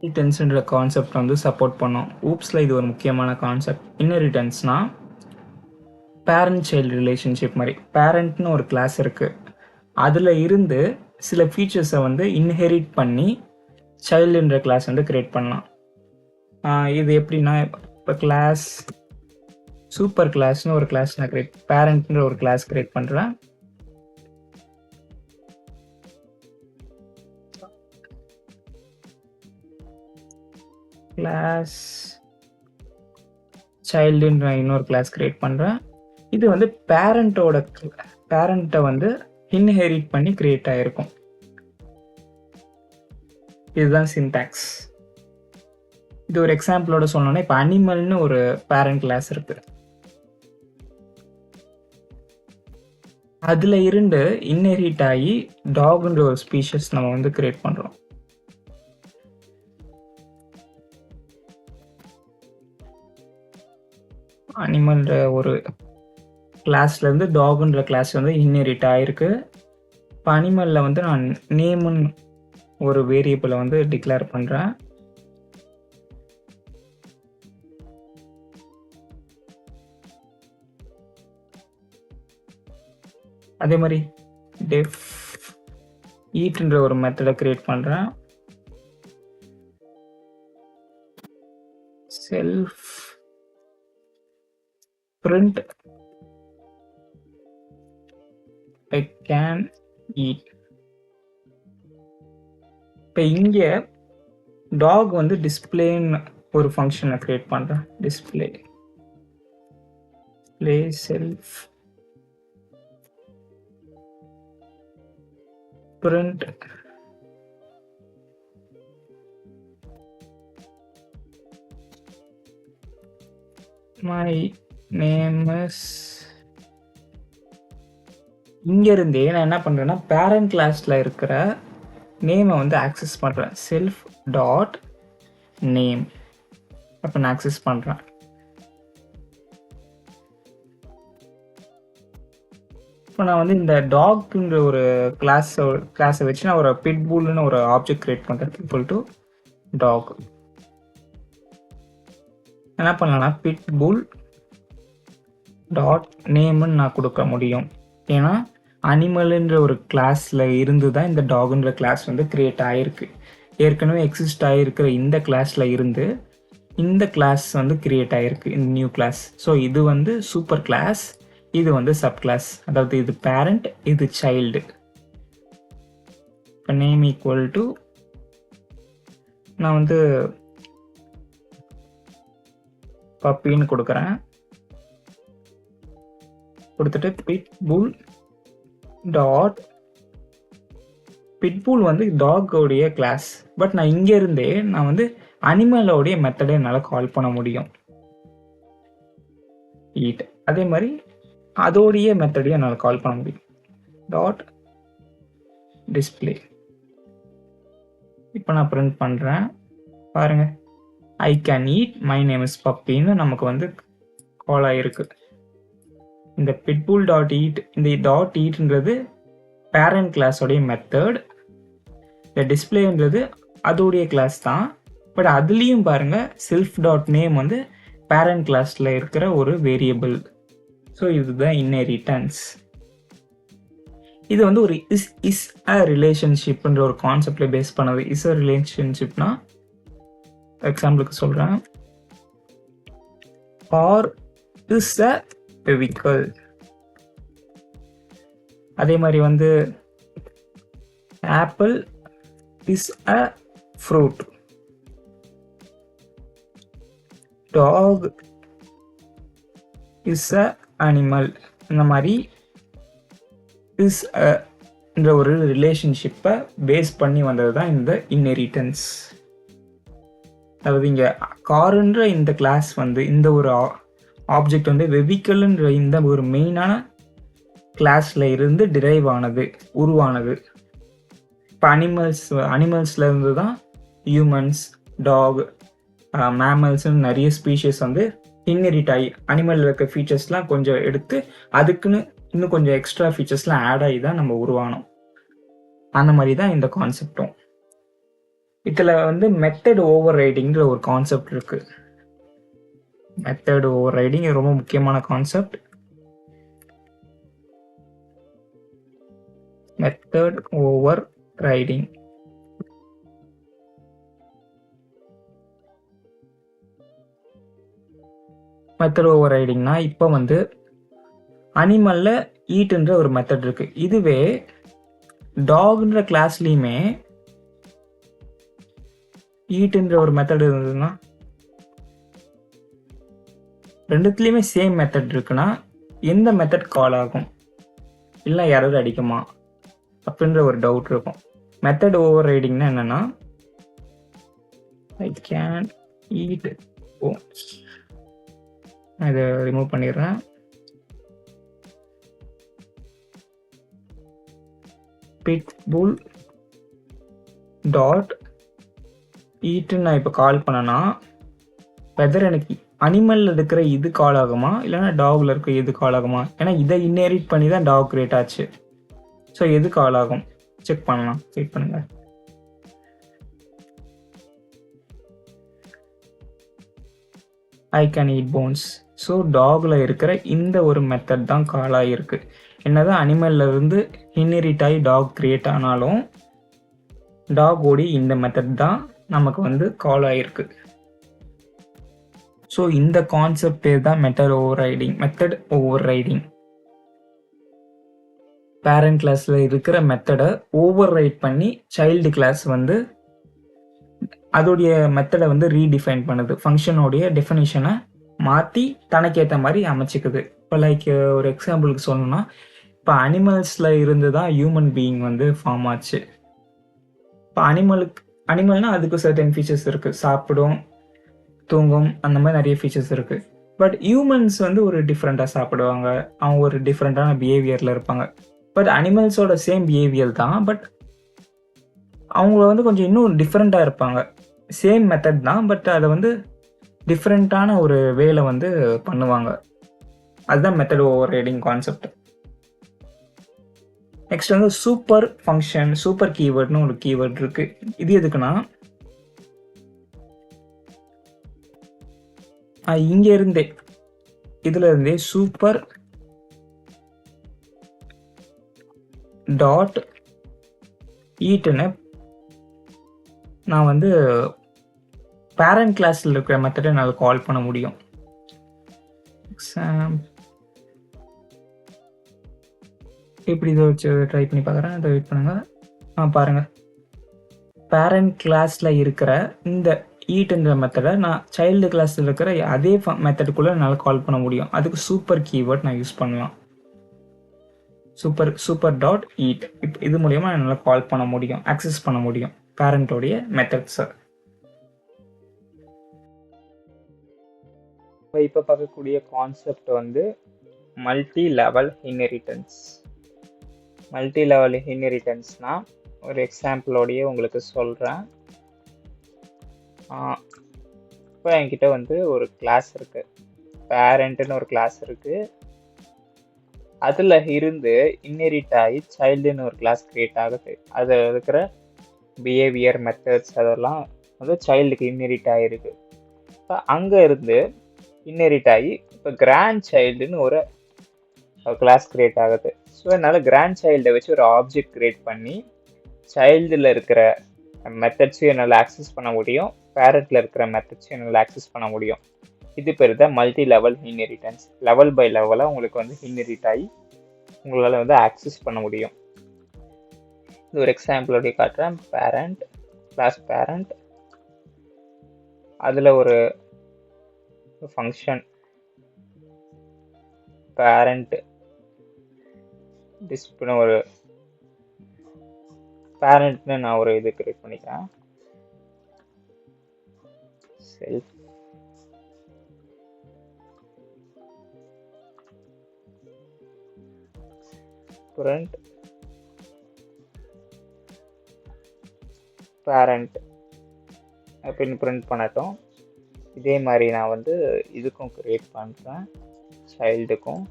இன்ஹெரிட்டன்ஸ்ன்ற concept வந்து support பண்ணோம். ஊப்ஸில் இது ஒரு முக்கியமான கான்செப்ட். இன்ஹெரிட்டன்ஸ்னால் பேரண்ட் சைல்டு ரிலேஷன்ஷிப் மாதிரி. பேரண்ட்னு ஒரு கிளாஸ் இருக்குது, அதில் இருந்து சில ஃபீச்சர்ஸை வந்து இன்ஹெரிட் பண்ணி சைல்டுன்ற கிளாஸ் வந்து கிரியேட் பண்ணலாம். இது எப்படின்னா, இப்போ கிளாஸ் சூப்பர் கிளாஸ்னு ஒரு கிளாஸ் நான் பேரண்ட்ன்ற ஒரு கிளாஸ் கிரியேட் பண்ணுறேன். கிளாஸ் சைல்டுன்ற இன்னொரு கிளாஸ் கிரியேட் பண்ணுறேன். இது வந்து பேரண்ட்டை வந்து இன்ஹெரிட் பண்ணி கிரியேட் ஆகிருக்கும். இதுதான் சின்டாக்ஸ். இது ஒரு எக்ஸாம்பிளோட சொன்னோன்னா, இப்போ அனிமல்னு ஒரு பேரண்ட் கிளாஸ் இருக்கு, அதில் இருந்து இன்ஹெரிட் ஆகி டாக்ன்ற ஒரு ஸ்பீஷஸ் நம்ம வந்து கிரியேட் பண்ணுறோம். அனிமல்ன்ற ஒரு கிளாஸ்லேருந்து டாக்ன்ற கிளாஸ் வந்து இன்ஹெரிட் ஆகிருக்கு. இப்போ அனிமலில் வந்து நான் நேமுன்னு ஒரு வேரியபிளை வந்து டிக்ளேர் பண்ணுறேன். அதே மாதிரி டெஃப் ஈட்ன்ற ஒரு மெத்தடை கிரியேட் பண்ணுறேன். Self print I can eat. இப்போ இங்கே டாக் வந்து டிஸ்பிளேன்னு ஒரு ஃபங்க்ஷனை கிரியேட் பண்ணுறேன். Display self print my name is. இங்கிருந்தே நான் என்ன பண்ணுறேன்னா, பேரண்ட் கிளாஸில் இருக்கிற நேமை வந்து ஆக்சஸ் பண்ணுறேன். செல்ஃப் டாட் நேம் அப்போ நான் ஆக்சஸ் பண்ணுறேன். இப்போ நான் வந்து இந்த டாக்ன்ற ஒரு கிளாஸை வச்சு நான் ஒரு பிட்புல்னு ஒரு ஆப்ஜெக்ட் கிரியேட் பண்ணுறேன். Equal to dog. என்ன பண்ணலாம்னா, பிட்புல் டாட் நேம்னு நான் கொடுக்க முடியும். ஏன்னா அனிமல்ன்ற ஒரு கிளாஸில் இருந்து தான் இந்த டாக்ன்ற கிளாஸ் வந்து கிரியேட் ஆகிருக்கு. ஏற்கனவே எக்ஸிஸ்ட் ஆகிருக்கிற இந்த கிளாஸில் இருந்து இந்த கிளாஸ் வந்து கிரியேட் ஆகிருக்கு, இந்த நியூ கிளாஸ். ஸோ இது வந்து சூப்பர் கிளாஸ், இது வந்து சப் கிளாஸ். அதாவது இது பேரண்ட், இது சைல்டு. இப்போ நேம் ஈக்குவல் டு நான் வந்து பப்பின்னு கொடுக்குறேன். கொடுத்துட்டு பிட்புல் டாட் பிட்புல் வந்து டாகோடைய கிளாஸ். பட் நான் இங்கேருந்தே நான் வந்து அனிமலோடைய மெத்தடை என்னால் கால் பண்ண முடியும், ஈட். அதே மாதிரி அதோடைய மெத்தடையும் என்னால் கால் பண்ண முடியும், டாட் டிஸ்பிளே. இப்போ நான் பிரிண்ட் பண்ணுறேன், பாருங்க. I can eat my name is பப்பின்னு நமக்கு வந்து கால் ஆகிருக்கு. இந்த பிட்புல் டாட் ஈட், இந்த டாட் ஈட்ன்றது பேரண்ட் கிளாஸோடைய மெத்தட். இந்த டிஸ்பிளேன்றது அதோடைய கிளாஸ் தான். பட் அதுலேயும் பாருங்க, செல்ஃப் டாட் நேம் வந்து பேரண்ட் கிளாஸில் இருக்கிற ஒரு வேரியபிள். ஸோ இதுதான் இன்ஹெரிட்டன்ஸ். இது வந்து ஒரு இஸ் அ ரிலேஷன்ஷிப்ன்ற ஒரு கான்செப்டில் பேஸ் பண்ணது. இஸ் அ ரிலேஷன்ஷிப்னா, எக்ஸாம்பிளுக்கு சொல்கிறேன், ஆர் இஸ் அ வெஹிக்கிள். அதே மாதிரி வந்து apple is a fruit, dog is a animal. இந்த மாதிரி இஸ் என்ற ஒரு ரிலேஷன்ஷிப்பை பேஸ் பண்ணி வந்தது தான் இந்த இன்ஹெரிட்டன்ஸ். அதாவது இங்கே காருன்ற இந்த கிளாஸ் வந்து இந்த ஒரு ஆப்ஜெக்ட் வந்து வெஹிக்கிள்ன்ற இந்த ஒரு மெயினான கிளாஸில் இருந்து டிரைவ் ஆனது, உருவானது. இப்போ அனிமல்ஸில் இருந்து தான் ஹியூமன்ஸ், டாக், மேமல்ஸ்ன்னு நிறைய ஸ்பீஷஸ் வந்து இன்ஹெரிட் ஆகி அனிமலில் இருக்க ஃபீச்சர்ஸ்லாம் கொஞ்சம் எடுத்து அதுக்குன்னு இன்னும் கொஞ்சம் எக்ஸ்ட்ரா ஃபீச்சர்ஸ்லாம் ஆட் ஆகி தான் நம்ம உருவானோம். அந்த மாதிரி தான் இந்த கான்செப்டும். இதில் வந்து மெத்தட் ஓவர் ரைடிங்கிற ஒரு கான்செப்ட் இருக்கு. மெத்தட் ஓவர் ரைடிங் ரொம்ப முக்கியமான concept. Method overriding method ஓவர் ரைடிங்னா இப்போ வந்து அனிமல்ல ஈட்ன்ற ஒரு மெத்தட் இருக்கு. இதுவே டாக்ன்ற கிளாஸ்லயுமே ஈட்ன்ற ஒரு மெத்தட் இருந்ததுன்னா, ரெண்டுத்துலயுமே சேம் மெத்தட் இருக்குன்னா எந்த மெத்தட் கால் ஆகும், இல்லை எரர் அடிக்குமா அப்படின்ற ஒரு டவுட் இருக்கும். மெத்தட் ஓவர் ரைடிங்னா என்னன்னா, ஐ கேன் ஈட், இதை ரிமூவ் பண்ணிடுறேன். pitbull டாட் ஈட்டுன்னு நான் இப்போ கால் பண்ணேன்னா வெதர் எனக்கு அனிமலில் இருக்கிற இது கால் ஆகுமா இல்லைன்னா டாகில் இருக்கிற எது கால் ஆகுமா? ஏன்னா இதை இன்னெரிட் பண்ணி தான் டாக் கிரியேட் ஆச்சு. ஸோ எது கால் ஆகும் செக் பண்ணலாம். செக் பண்ணுங்க. I can eat bones. So டாகில் இருக்கிற இந்த ஒரு மெத்தட் தான் கால் ஆகிருக்கு. என்னதான் அனிமல்ல இருந்து இன்ஹெரிட் ஆகி டாக் கிரியேட் ஆனாலும் டாக் ஓடி இந்த மெத்தட் தான் நமக்கு வந்து கால் ஆகிருக்கு. ஸோ இந்த கான்செப்ட் பேர் தான் method overriding. Method over riding parent கிளாஸில் இருக்கிற மெத்தடை ஓவர் ரைட் பண்ணி சைல்டு கிளாஸ் வந்து அதோடைய மெத்தடை வந்து ரீடிஃபைன் பண்ணுது. ஃபங்க்ஷனோடைய டெஃபினிஷனை மாற்றி தனக்கேற்ற மாதிரி அமைச்சிக்குது. இப்போ லைக் ஒரு எக்ஸாம்பிளுக்கு சொல்லணும்னா, இப்போ அனிமல்ஸில் இருந்து தான் ஹியூமன் பீயிங் வந்து ஃபார்ம் ஆச்சு. இப்போ அனிமல்னால் அதுக்கு சர்டன் ஃபீச்சர்ஸ் இருக்குது. சாப்பிடும், தூங்கும், அந்த மாதிரி நிறைய ஃபீச்சர்ஸ் இருக்குது. பட் ஹியூமன்ஸ் வந்து ஒரு டிஃப்ரெண்ட்டாக சாப்பிடுவாங்க, அவங்க ஒரு டிஃப்ரெண்ட்டான பிஹேவியரில் இருப்பாங்க. பட் அனிமல்ஸோட சேம் பிஹேவியர் தான், பட் அவங்கள வந்து கொஞ்சம் இன்னும் டிஃப்ரெண்ட்டாக இருப்பாங்க. சேம் மெத்தட் தான், பட் அதை வந்து டிஃப்ரெண்ட்டான ஒரு வேல வந்து பண்ணுவாங்க. அதுதான் method over riding concept. Next வந்து சூப்பர் ஃபங்க்ஷன், சூப்பர் கீவேர்ட்னு ஒரு கீவேர்ட் இருக்கு. இது எதுக்குன்னா, இங்க இருந்தே இதுல இருந்தே சூப்பர் டாட் ஈட்னு நான் வந்து பேரண்ட் கிளாஸில் இருக்கிற மெத்தடை நான் கால் பண்ண முடியும். எப்படி இதை வச்சு ட்ரை பண்ணி பார்க்குறேன். அதை வெயிட் பண்ணுங்கள். பாருங்கள், பேரண்ட் கிளாஸில் இருக்கிற இந்த ஈட்ன்ற மெத்தடை நான் சைல்டு கிளாஸில் இருக்கிற அதே மெத்தடுக்குள்ளே என்னால் கால் பண்ண முடியும். அதுக்கு சூப்பர் கீவேர்ட் நான் யூஸ் பண்ணலாம். Super dot eat. இப்போ இது மூலயமா என்னால் கால் பண்ண முடியும், ஆக்சஸ் பண்ண முடியும் பேரண்டோடைய மெத்தட்ஸை. இப்போ பார்க்கக்கூடிய கான்செப்ட் வந்து multi level inheritance. Multi level இன்ஹெரிட்டன்ஸ்னால் ஒரு எக்ஸாம்பிளோடையே உங்களுக்கு சொல்கிறேன். இப்போ என்கிட்ட வந்து ஒரு கிளாஸ் இருக்குது, பேரண்ட்டுன்னு ஒரு கிளாஸ் இருக்குது. அதில் இருந்து இன்ஹெரிட் ஆகி சைல்டுன்னு ஒரு கிளாஸ் க்ரியேட் ஆகுது. அதில் இருக்கிற பிஹேவியர், மெத்தட்ஸ் அதெல்லாம் வந்து சைல்டுக்கு இன்ஹெரிட் ஆகிருக்கு. இப்போ அங்கே இருந்து இன்ஹெரிட் ஆகி இப்போ கிராண்ட் சைல்டுன்னு ஒரு கிளாஸ் க்ரியேட் ஆகுது. ஸோ அதனால் கிராண்ட் சைல்டை வச்சு ஒரு ஆப்ஜெக்ட் க்ரியேட் பண்ணி சைல்டில் இருக்கிற மெத்தட்ஸையும் என்னால் ஆக்சஸ் பண்ண முடியும், பேரண்ட்டில் இருக்கிற மெத்தட்ஸையும் என்னால் ஆக்சஸ் பண்ண முடியும். இது பேர் தான் multi level inheritance. Level by லெவலாக உங்களுக்கு வந்து இன்ஹெரிட் ஆகி உங்களால் வந்து ஆக்சஸ் பண்ண முடியும். இது ஒரு எக்ஸாம்பிளோடைய காட்டுறேன். பேரண்ட் கிளாஸ் பேரண்ட், அதில் ஒரு ஃபங்க்ஷன் பேரண்ட் டிஸ்பிளே, ஒரு பேரண்ட்னு நான் ஒரு இது கிரியேட் பண்ணிக்கிறேன். செல்ஃப் பிரிண்ட் பேரண்ட் அப்படின்னு பிரிண்ட் பண்ணட்டும். இதே மாதிரி நான் வந்து இதுக்கும் கிரியேட் பண்ணுறேன், சைல்டுக்கும்.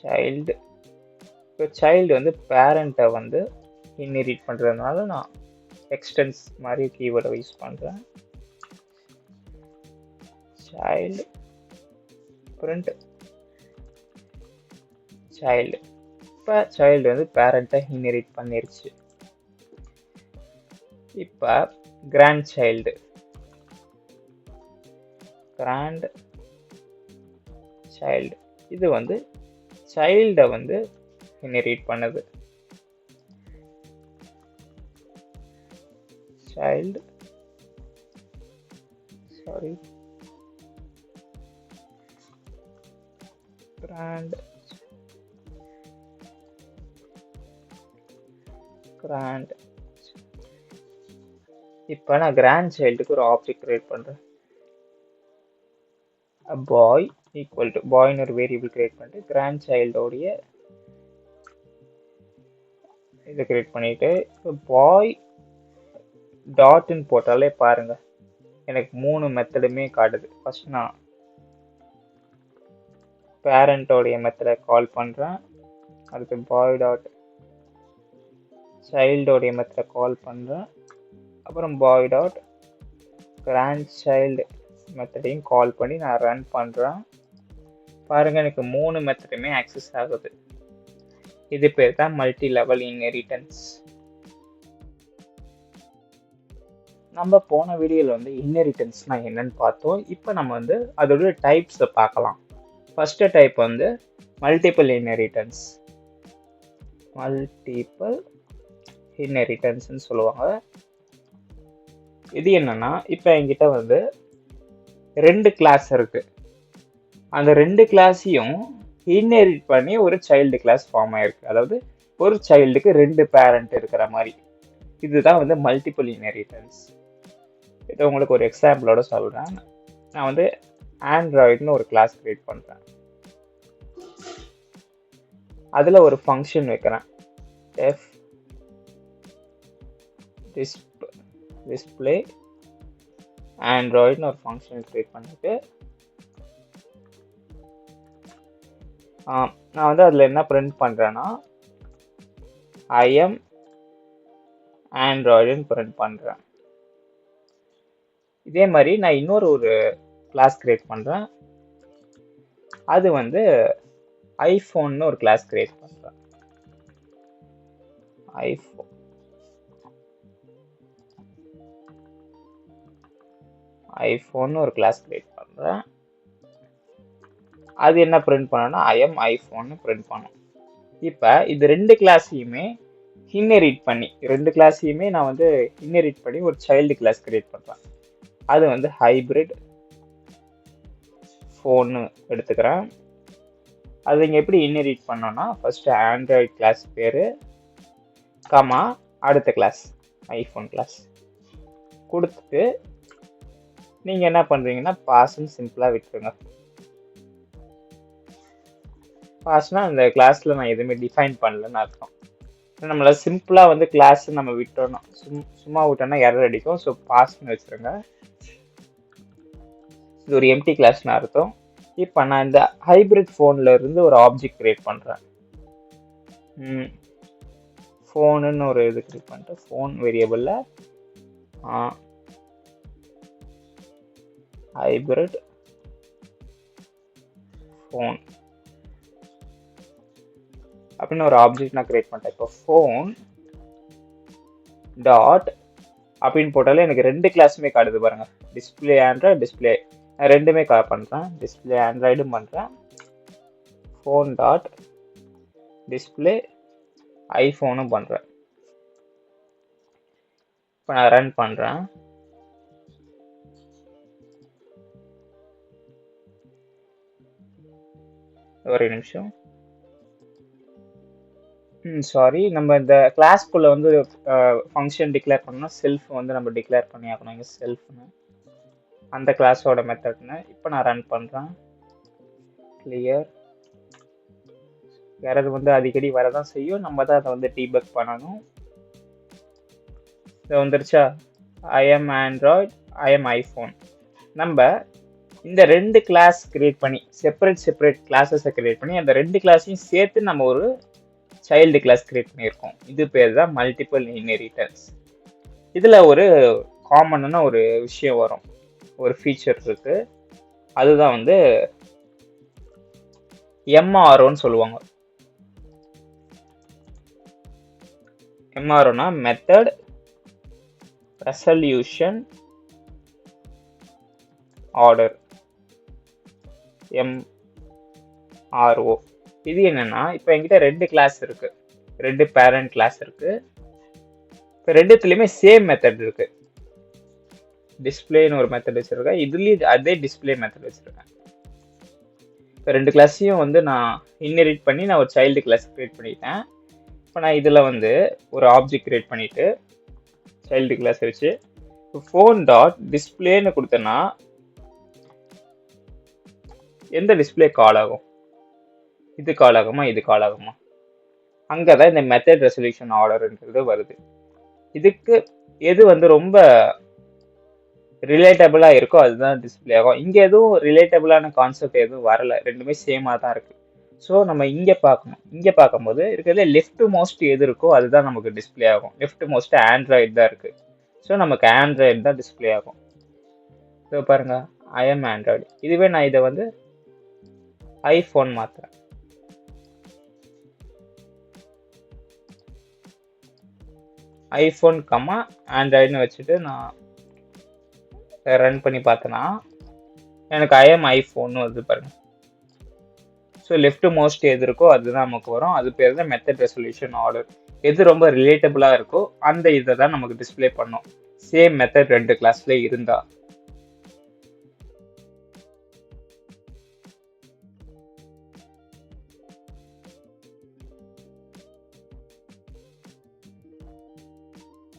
சைல்டு இப்போ சைல்டு வந்து பேரண்ட்டை வந்து இன்ஹெரிட் பண்ணுறதுனால நான் எக்ஸ்டென்ஸ் மாதிரி கீவேர்டை யூஸ் பண்ணுறேன். Child print child. இப்போ சைல்டு வந்து பேரண்ட்டை இன்ஹெரிட் பண்ணிருச்சு. இப்போ கிராண்ட் சைல்டு இது வந்து சைல்டை வந்து இன்ஹெரிட் பண்ணுது. சைல்டு கிராண்ட் இப்போ நான் கிராண்ட் சைல்டுக்கு ஒரு ஆப்ஜெக்ட் கிரியேட் பண்ணுறேன். பாய் ஈக்குவல் டு பாய்னு ஒரு வேரியபிள் கிரியேட் பண்ணிட்டு கிராண்ட் சைல்டோடைய இதை கிரியேட் பண்ணிட்டு இப்போ பாய் டாட்னு போட்டாலே பாருங்க எனக்கு 3 மெத்தடுமே காட்டுது. ஃபர்ஸ்ட் நான் பேரண்டோடைய மெத்தடை கால் பண்ணுறேன். அடுத்து பாய் டாட் சைல்டோடைய மெத்தடை கால் பண்ணுறேன். அப்புறம் பாய் டாட் கிராண்ட் சைல்டு மெத்தடையும் கால் பண்ணி நான் ரன் பண்ணுறேன். பாருங்கள் எனக்கு 3 மெத்தடுமே ஆக்சஸ் ஆகுது. இது பேர் தான் மல்டி லெவல் இன்ஹெரிட்டன்ஸ். நம்ம போன வீடியோவில் வந்து இன்ஹெரிட்டன்ஸ்னால் என்னன்னு பார்த்தோம். இப்போ நம்ம வந்து அதோட டைப்ஸை பார்க்கலாம். ஃபஸ்ட்டு டைப் வந்து மல்டிபிள் இன்ஹெரிட்டன்ஸ்ன்னு சொல்லுவாங்க. இது என்னன்னா இப்போ என்கிட்ட வந்து 2 கிளாஸ் இருக்கு. அந்த 2 கிளாஸையும் இன்ஹெரிட் பண்ணி ஒரு சைல்டு கிளாஸ் ஃபார்ம் ஆயிருக்கு. அதாவது ஒரு சைல்டுக்கு 2 பேரண்ட் இருக்கிற மாதிரி. இதுதான் வந்து மல்டிபிள் இன்ஹெரிட்டன்ஸ். இதை உங்களுக்கு ஒரு எக்ஸாம்பிளோட சொல்கிறேன். நான் வந்து ஆண்ட்ராய்டுன்னு ஒரு கிளாஸ் கிரியேட் பண்ணுறேன். அதில் ஒரு ஃபங்க்ஷன் வைக்கிறேன். டிஸ்பிளே ஆண்ட்ராய்டுன்னு ஒரு ஃபங்க்ஷன் கிரியேட் பண்ணிட்டு நான் வந்து அதில் என்ன பிரிண்ட் பண்ணுறேன்னா ஐஎம் ஆண்ட்ராய்டுன்னு பிரிண்ட் பண்ணுறேன். இதே மாதிரி நான் இன்னொரு கிளாஸ் கிரியேட் பண்ணுறேன். அது வந்து ஐஃபோன்னு ஒரு கிளாஸ் கிரியேட் பண்ணுறேன். ஐஃபோன்னு ஒரு கிளாஸ் கிரியேட் பண்ணுறேன். அது என்ன பிரிண்ட் பண்ணணும்னா ஐஎம் ஐஃபோன்னு பிரிண்ட் பண்ணும். இப்போ இது 2 கிளாஸையுமே இன்ஹெரிட் பண்ணி 2 கிளாஸையுமே நான் வந்து இன்ஹெரிட் பண்ணி ஒரு சைல்டு கிளாஸ் கிரியேட் பண்ணுறேன். அது வந்து ஹைப்ரிட் ஃபோன்னு எடுத்துக்கிறேன். அது இங்கே எப்படி இன்ஹெரிட் பண்ணோன்னா ஃபஸ்ட்டு ஆண்ட்ராய்டு கிளாஸ் பேர் கமா அடுத்த கிளாஸ் ஐஃபோன் கிளாஸ் கொடுத்துட்டு நீங்கள் என்ன பண்ணுறீங்கன்னா பாஸ்ன்னு சிம்பிளாக விட்டுருங்க. பாஸ்னால் அந்த கிளாஸில் நான் எதுவுமே டிஃபைன் பண்ணலன்னு அர்த்தம். நம்மள சிம்பிளாக வந்து கிளாஸ் நம்ம விட்டோம்னா சும்மா விட்டோம்னா எரர் அடிக்கும். ஸோ பாஸ்ன்னு வச்சுருங்க. இது ஒரு எம்டி கிளாஸ்னு அர்த்தம். இப்போ நான் இந்த ஹைப்ரிட் ஃபோனில் இருந்து ஒரு ஆப்ஜெக்ட் கிரியேட் பண்ணுறேன். ஃபோனுன்னு ஒரு இது கிரியேட் பண்ணிட்டு ஃபோன் வேரியபிளில் ஹைப்ரிட் ஃபோன் அப்படின்னு ஒரு ஆப்ஜெக்ட் நான் கிரியேட் பண்ணிட்டேன். இப்போ ஃபோன் டாட் அப்படின்னு போட்டாலே எனக்கு 2 கிளாஸுமே காட்டுது பாருங்க. டிஸ்பிளே ஆண்ட்ராய்டு டிஸ்பிளே ரெண்டுமே கால் பண்ணுறேன். டிஸ்பிளே ஆண்ட்ராய்டும் பண்ணுறேன். ஃபோன் டாட் டிஸ்பிளே ஐஃபோனும் பண்ணுறேன். இப்போ நான் ரன் பண்ணுறேன். ஒரு நிமிஷம். சாரி, நம்ம இந்த கிளாஸ்க்குள்ளே வந்து ஃபங்க்ஷன் டிக்ளேர் பண்ணோம்னா செல்ஃப் வந்து நம்ம டிக்ளேர் பண்ணி ஆகணும். இங்கே செல்ஃப்னு அந்த கிளாஸோட மெத்தட்னு. இப்போ நான் ரன் பண்ணுறேன். கிளியர். எரர் வந்து அடிக்கடி வரதான் செய்யும். நம்ம தான் அதை வந்து டீபக் பண்ணணும். இது வந்துருச்சா? I am android I am iPhone. நம்ம இந்த 2 கிளாஸ் கிரியேட் பண்ணி செப்பரேட் கிளாஸஸை கிரியேட் பண்ணி அந்த 2 கிளாஸையும் சேர்த்து நம்ம ஒரு சைல்டு கிளாஸ் கிரியேட் பண்ணியிருக்கோம். இது பேர் தான் மல்டிபிள் இன்ஹெரிட்டன்ஸ். இதில் ஒரு காமனான ஒரு விஷயம் வரும், ஒரு ஃபீச்சர் இருக்கு. அதுதான் வந்து எம்ஆர்ஓன்னு சொல்லுவாங்க. எம்ஆர்ஓனா மெத்தட் ரெசல்யூஷன் ஆர்டர், எம்ஆர்ஓ. இது என்னன்னா, இப்போ என்கிட்ட 2 கிளாஸ் இருக்கு, 2 பேரண்ட் கிளாஸ் இருக்கு. இப்போ ரெண்டுத்துலையுமே சேம் மெத்தட் இருக்கு. டிஸ்பிளேன்னு ஒரு மெத்தட் வச்சிருக்கேன், இதுலேயும் அதே டிஸ்பிளே மெத்தட் வச்சிருக்கேன். இப்போ 2 கிளாஸையும் வந்து நான் இன்ஹெரிட் பண்ணி நான் ஒரு சைல்டு கிளாஸ் கிரியேட் பண்ணிட்டேன். இப்போ நான் இதில் வந்து ஒரு ஆப்ஜெக்ட் கிரியேட் பண்ணிட்டு சைல்டு கிளாஸ் வச்சு ஃபோன் டாட் டிஸ்பிளேன்னு கொடுத்தேன்னா எந்த டிஸ்பிளே கால் ஆகும்? இது கால் ஆகுமா, இது கால் ஆகுமா? அங்கே தான் இந்த மெத்தட் ரெசல்யூஷன் ஆர்டர்ன்றது வருது. இதுக்கு எது வந்து ரொம்ப ரிலேட்டபிளாக இருக்கோ அதுதான் டிஸ்பிளே ஆகும். இங்கே எதுவும் ரிலேட்டபிளான கான்செப்ட் எதுவும் வரல, ரெண்டுமே சேமாக தான் இருக்குது. ஸோ நம்ம இங்கே பார்க்கணும். இங்கே பார்க்கும்போது இருக்கிறதுல லெஃப்ட் மோஸ்ட் எது இருக்கோ அதுதான் நமக்கு டிஸ்பிளே ஆகும். லெஃப்ட் மோஸ்ட் ஆண்ட்ராய்டு தான் இருக்குது. ஸோ நமக்கு ஆண்ட்ராய்டு தான் டிஸ்பிளே ஆகும். ஸோ பாருங்க, ஐஎம் ஆண்ட்ராய்டு. இதுவே நான் இதை வந்து ஐஃபோன் மாற்றுறேன். ஐஃபோன் கம்மா ஆண்ட்ராய்டுன்னு வச்சுட்டு நான் ரன் பண்ணி பார்த்தேன்னா எனக்கு ஐஎம் ஐஃபோன்னு வருது பாருங்க. ஸோ லெஃப்ட் மோஸ்ட் எது இருக்கோ அதுதான் நமக்கு வரும். அது பேர் தான் மெத்தட் ரெசல்யூஷன் ஆர்டர். எது ரொம்ப ரிலேட்டபிளாக இருக்கோ அந்த இதை தான் நமக்கு டிஸ்பிளே பண்ணும், சேம் மெத்தட் 2 கிளாஸ்ல இருந்தா.